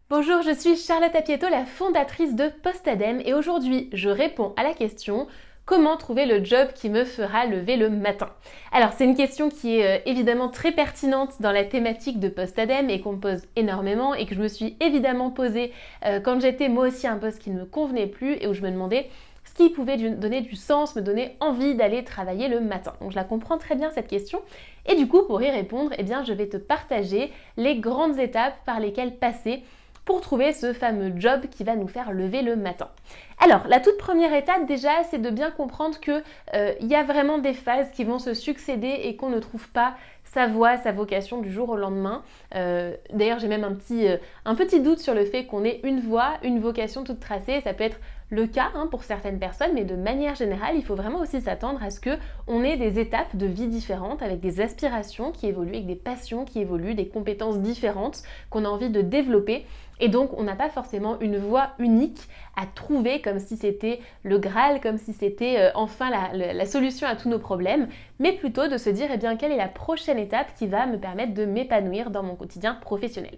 Bonjour, je suis Charlotte Apieto, la fondatrice de Postadem et aujourd'hui je réponds à la question comment trouver le job qui me fera lever le matin. Alors c'est une question qui est évidemment très pertinente dans la thématique de Postadem et qu'on me pose énormément et que je me suis évidemment posée quand j'étais moi aussi à un poste qui ne me convenait plus et où je me demandais ce qui pouvait donner du sens, me donner envie d'aller travailler le matin. Donc je la comprends très bien cette question et du coup pour y répondre, eh bien je vais te partager les grandes étapes par lesquelles passer pour trouver ce fameux job qui va nous faire lever le matin. Alors, la toute première étape déjà, c'est de bien comprendre que y a vraiment des phases qui vont se succéder et qu'on ne trouve pas sa voie, sa vocation du jour au lendemain. D'ailleurs, j'ai même un petit doute sur le fait qu'on ait une voie, une vocation toute tracée. Ça peut être le cas pour certaines personnes, mais de manière générale, il faut vraiment aussi s'attendre à ce qu'on ait des étapes de vie différentes, avec des aspirations qui évoluent, avec des passions qui évoluent, des compétences différentes qu'on a envie de développer. Et donc, on n'a pas forcément une voie unique à trouver comme si c'était le Graal, comme si c'était enfin la solution à tous nos problèmes, mais plutôt de se dire, eh bien, quelle est la prochaine étape qui va me permettre de m'épanouir dans mon quotidien professionnel.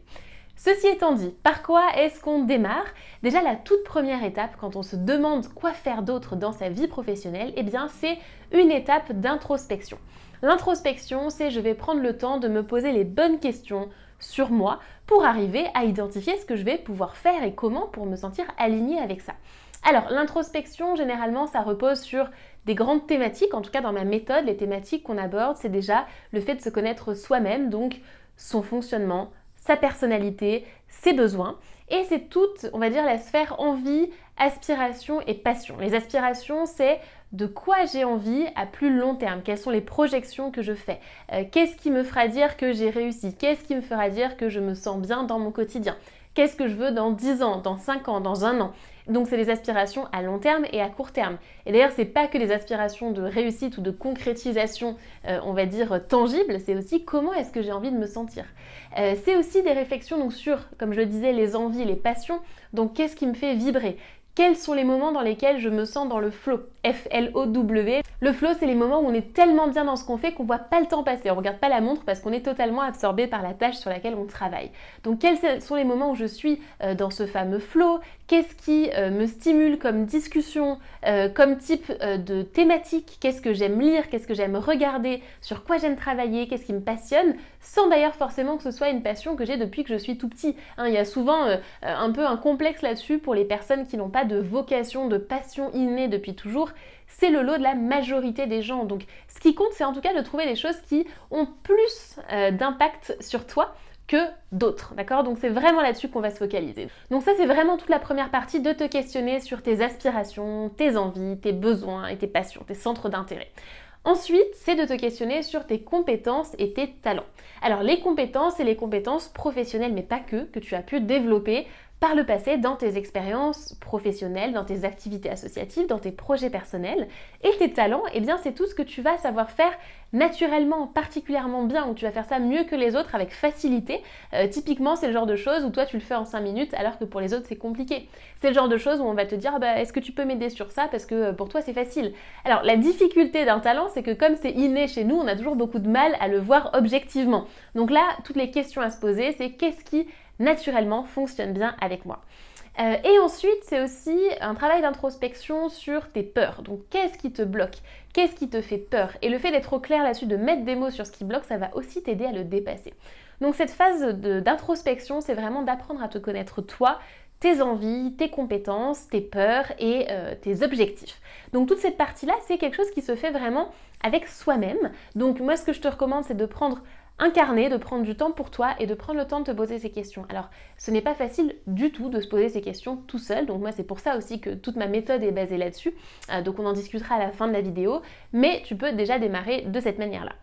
Ceci étant dit, par quoi est-ce qu'on démarre? Déjà, la toute première étape, quand on se demande quoi faire d'autre dans sa vie professionnelle, eh bien, c'est une étape d'introspection. L'introspection, c'est je vais prendre le temps de me poser les bonnes questions sur moi pour arriver à identifier ce que je vais pouvoir faire et comment pour me sentir alignée avec ça. Alors, l'introspection, généralement, ça repose sur des grandes thématiques. En tout cas, dans ma méthode, les thématiques qu'on aborde, c'est déjà le fait de se connaître soi-même, donc son fonctionnement, sa personnalité, ses besoins. Et c'est toute, on va dire, la sphère envie, aspiration et passion. Les aspirations, c'est de quoi j'ai envie à plus long terme, quelles sont les projections que je fais, qu'est-ce qui me fera dire que j'ai réussi, qu'est-ce qui me fera dire que je me sens bien dans mon quotidien, qu'est-ce que je veux dans 10 ans, dans 5 ans, dans 1 an. Donc c'est des aspirations à long terme et à court terme. Et d'ailleurs, c'est pas que des aspirations de réussite ou de concrétisation, on va dire, tangibles, c'est aussi comment est-ce que j'ai envie de me sentir. C'est aussi des réflexions donc, sur, comme je le disais, les envies, les passions. Donc qu'est-ce qui me fait vibrer ? Quels sont les moments dans lesquels je me sens dans le flow? F-L-O-W. Le flow, c'est les moments où on est tellement bien dans ce qu'on fait qu'on voit pas le temps passer. On regarde pas la montre parce qu'on est totalement absorbé par la tâche sur laquelle on travaille. Donc, quels sont les moments où je suis dans ce fameux flow? Qu'est-ce qui me stimule comme discussion, comme type de thématique? Qu'est-ce que j'aime lire? Qu'est-ce que j'aime regarder? Sur quoi j'aime travailler? Qu'est-ce qui me passionne? Sans d'ailleurs forcément que ce soit une passion que j'ai depuis que je suis tout petit. Il y a souvent un peu un complexe là-dessus pour les personnes qui n'ont pas de vocation, de passion innée depuis toujours. C'est le lot de la majorité des gens. Donc ce qui compte, c'est en tout cas de trouver des choses qui ont plus d'impact sur toi que d'autres, d'accord? Donc c'est vraiment là-dessus qu'on va se focaliser. Donc ça, c'est vraiment toute la première partie de te questionner sur tes aspirations, tes envies, tes besoins et tes passions, tes centres d'intérêt. Ensuite, c'est de te questionner sur tes compétences et tes talents. Alors les compétences, c'est les compétences professionnelles, mais pas que tu as pu développer par le passé dans tes expériences professionnelles, dans tes activités associatives, dans tes projets personnels. Et tes talents, eh bien c'est tout ce que tu vas savoir faire naturellement, particulièrement bien, où tu vas faire ça mieux que les autres avec facilité. Typiquement, c'est le genre de choses où toi tu le fais en 5 minutes alors que pour les autres c'est compliqué. C'est le genre de choses où on va te dire est-ce que tu peux m'aider sur ça parce que pour toi c'est facile. Alors la difficulté d'un talent, c'est que comme c'est inné chez nous, on a toujours beaucoup de mal à le voir objectivement. Donc là, toutes les questions à se poser, c'est qu'est-ce qui naturellement fonctionne bien avec moi. Et ensuite, c'est aussi un travail d'introspection sur tes peurs. Donc, qu'est-ce qui te bloque? Qu'est-ce qui te fait peur? Et le fait d'être au clair là-dessus, de mettre des mots sur ce qui bloque, ça va aussi t'aider à le dépasser. Donc, cette phase d'introspection, c'est vraiment d'apprendre à te connaître toi, tes envies, tes compétences, tes peurs et tes objectifs. Donc toute cette partie-là, c'est quelque chose qui se fait vraiment avec soi-même. Donc moi, ce que je te recommande, c'est de prendre un carnet, de prendre du temps pour toi et de prendre le temps de te poser ces questions. Alors, ce n'est pas facile du tout de se poser ces questions tout seul, donc moi c'est pour ça aussi que toute ma méthode est basée là-dessus, donc on en discutera à la fin de la vidéo, mais tu peux déjà démarrer de cette manière-là.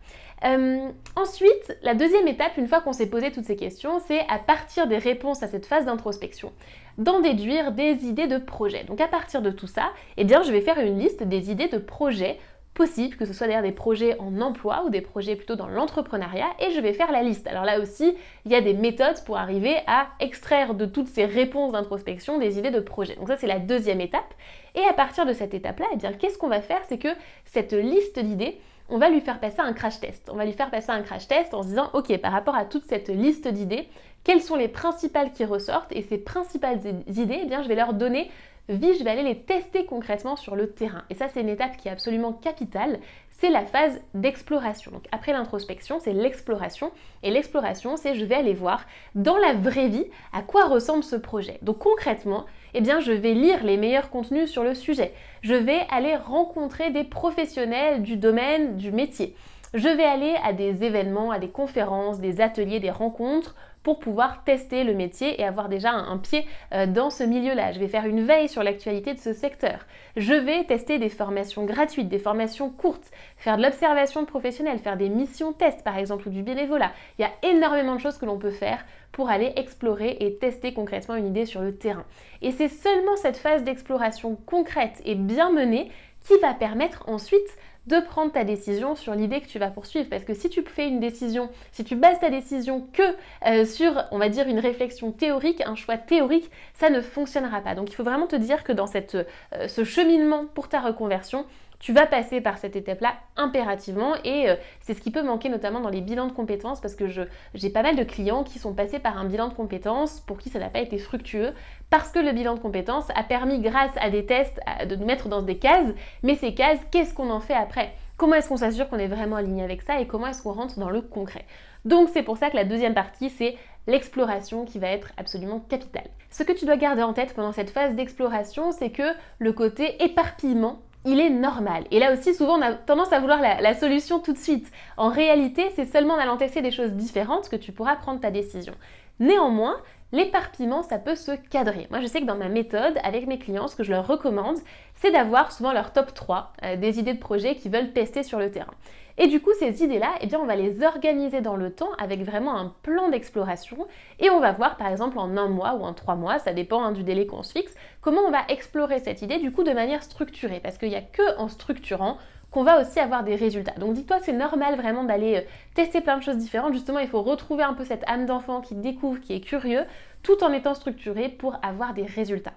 Ensuite, la deuxième étape, une fois qu'on s'est posé toutes ces questions, c'est à partir des réponses à cette phase d'introspection, d'en déduire des idées de projets. Donc à partir de tout ça, eh bien je vais faire une liste des idées de projets possible, que ce soit d'ailleurs des projets en emploi ou des projets plutôt dans l'entrepreneuriat, et je vais faire la liste. Alors là aussi, il y a des méthodes pour arriver à extraire de toutes ces réponses d'introspection des idées de projets. Donc ça, c'est la deuxième étape. Et à partir de cette étape-là, eh bien, qu'est-ce qu'on va faire? C'est que cette liste d'idées, on va lui faire passer un crash test. On va lui faire passer un crash test en se disant, ok, par rapport à toute cette liste d'idées, quelles sont les principales qui ressortent, et ces principales idées, eh bien, je vais leur donner vie, je vais aller les tester concrètement sur le terrain. Et ça, c'est une étape qui est absolument capitale, c'est la phase d'exploration. Donc après l'introspection, c'est l'exploration. Et l'exploration, c'est je vais aller voir dans la vraie vie à quoi ressemble ce projet. Donc concrètement, eh bien, je vais lire les meilleurs contenus sur le sujet. Je vais aller rencontrer des professionnels du domaine, du métier. Je vais aller à des événements, à des conférences, des ateliers, des rencontres pour pouvoir tester le métier et avoir déjà un pied dans ce milieu-là. Je vais faire une veille sur l'actualité de ce secteur. Je vais tester des formations gratuites, des formations courtes, faire de l'observation professionnelle, faire des missions tests par exemple ou du bénévolat. Il y a énormément de choses que l'on peut faire pour aller explorer et tester concrètement une idée sur le terrain. Et c'est seulement cette phase d'exploration concrète et bien menée qui va permettre ensuite de prendre ta décision sur l'idée que tu vas poursuivre. Parce que si tu fais une décision, si tu bases ta décision que sur, on va dire, une réflexion théorique, un choix théorique, ça ne fonctionnera pas. Donc il faut vraiment te dire que dans ce cheminement pour ta reconversion, tu vas passer par cette étape-là impérativement et c'est ce qui peut manquer notamment dans les bilans de compétences parce que j'ai pas mal de clients qui sont passés par un bilan de compétences pour qui ça n'a pas été fructueux parce que le bilan de compétences a permis grâce à des tests de nous mettre dans des cases, mais ces cases, qu'est-ce qu'on en fait après ? Comment est-ce qu'on s'assure qu'on est vraiment aligné avec ça et comment est-ce qu'on rentre dans le concret ? Donc c'est pour ça que la deuxième partie, c'est l'exploration qui va être absolument capitale. Ce que tu dois garder en tête pendant cette phase d'exploration, c'est que le côté éparpillement, il est normal. Et là aussi, souvent, on a tendance à vouloir la solution tout de suite. En réalité, c'est seulement en allant tester des choses différentes que tu pourras prendre ta décision. Néanmoins, l'éparpillement, ça peut se cadrer. Moi, je sais que dans ma méthode, avec mes clients, ce que je leur recommande, c'est d'avoir souvent leur top 3 des idées de projets qu'ils veulent tester sur le terrain. Et du coup, ces idées-là, eh bien, on va les organiser dans le temps avec vraiment un plan d'exploration et on va voir, par exemple, en 1 mois ou en 3 mois, ça dépend du délai qu'on se fixe, comment on va explorer cette idée, du coup, de manière structurée. Parce qu'il n'y a que en structurant qu'on va aussi avoir des résultats. Donc dis-toi, c'est normal vraiment d'aller tester plein de choses différentes. Justement, il faut retrouver un peu cette âme d'enfant qui découvre, qui est curieux, tout en étant structuré pour avoir des résultats.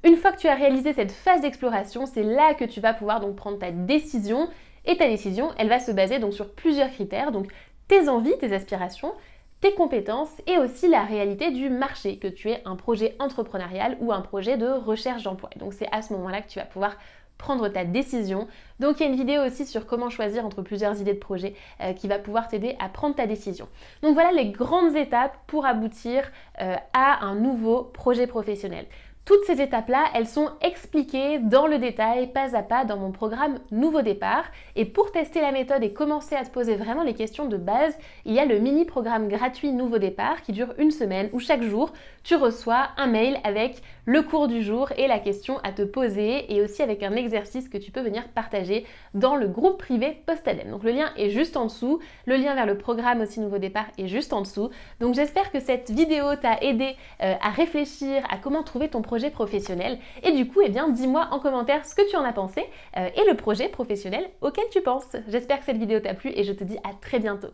Une fois que tu as réalisé cette phase d'exploration, c'est là que tu vas pouvoir donc prendre ta décision. Et ta décision, elle va se baser donc sur plusieurs critères, donc tes envies, tes aspirations, tes compétences et aussi la réalité du marché, que tu aies un projet entrepreneurial ou un projet de recherche d'emploi. Donc c'est à ce moment-là que tu vas pouvoir prendre ta décision. Donc il y a une vidéo aussi sur comment choisir entre plusieurs idées de projet qui va pouvoir t'aider à prendre ta décision. Donc voilà les grandes étapes pour aboutir à un nouveau projet professionnel. Toutes ces étapes-là, elles sont expliquées dans le détail, pas à pas, dans mon programme Nouveau Départ. Et pour tester la méthode et commencer à te poser vraiment les questions de base, il y a le mini-programme gratuit Nouveau Départ qui dure 1 semaine où chaque jour, tu reçois un mail avec le cours du jour et la question à te poser et aussi avec un exercice que tu peux venir partager dans le groupe privé Postadem. Donc le lien est juste en dessous, le lien vers le programme aussi Nouveau Départ est juste en dessous. Donc j'espère que cette vidéo t'a aidé à réfléchir à comment trouver ton projet professionnel et du coup, eh bien, dis-moi en commentaire ce que tu en as pensé et le projet professionnel auquel tu penses. J'espère que cette vidéo t'a plu et je te dis à très bientôt.